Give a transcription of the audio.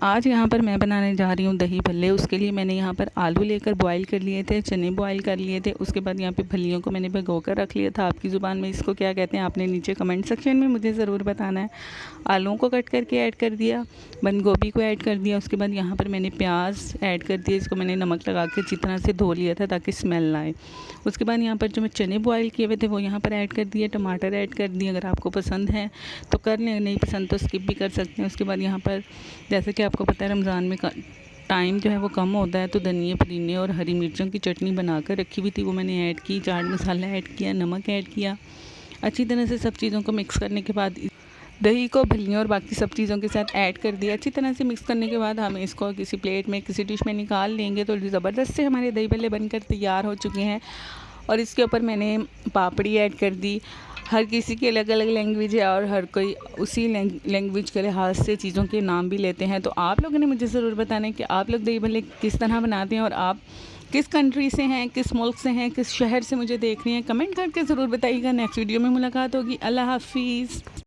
आज यहाँ पर मैं बनाने जा रही हूँ दही भल्ले। उसके लिए मैंने यहाँ पर आलू लेकर बॉईल कर लिए थे, चने बॉईल कर लिए थे। उसके बाद यहाँ पे फलियों को मैंने भिगो कर रख लिया था। आपकी ज़ुबान में इसको क्या कहते हैं आपने नीचे कमेंट सेक्शन में मुझे ज़रूर बताना है। आलूओं को कट करके ऐड कर दिया, बंद गोभी को ऐड कर दिया। उसके बाद यहाँ पर मैंने प्याज ऐड कर दिया, इसको मैंने नमक लगा के अच्छी तरह से धो लिया था ताकि स्मेल ना आए। उसके बाद यहाँ पर जो मैं चने बॉईल किए हुए थे वो यहाँ पर ऐड कर दिए, टमाटर ऐड कर दिए। अगर आपको पसंद है तो कर लें, नहीं पसंद तो स्किप भी कर सकते हैं। उसके बाद यहाँ पर जैसे कि आपको पता है रमज़ान में टाइम जो है वो कम होता है, तो धनिया पुदीने और हरी मिर्चों की चटनी बना कर रखी हुई थी, वो मैंने ऐड की। चाट मसाला ऐड किया, नमक ऐड किया। अच्छी तरह से सब चीज़ों को मिक्स करने के बाद दही को भलियों और बाकी सब चीज़ों के साथ ऐड कर दिया। अच्छी तरह से मिक्स करने के बाद हम इसको किसी प्लेट में, किसी डिश में निकाल लेंगे। तो ज़बरदस्त से हमारे दही भल्ले बनकर तैयार हो चुके हैं। और इसके ऊपर मैंने पापड़ी ऐड कर दी। हर किसी की अलग अलग लैंग्वेज है और हर कोई उसी लैंग्वेज के लिहाज से चीज़ों के नाम भी लेते हैं। तो आप लोगों ने मुझे ज़रूर बताना है कि आप लोग दही भल्ले किस तरह बनाते हैं और आप किस कंट्री से हैं, किस मुल्क से हैं, किस शहर से मुझे देख रही हैं। कमेंट करके ज़रूर बताइएगा। नेक्स्ट वीडियो में मुलाकात होगी। अल्लाह हाफिज़।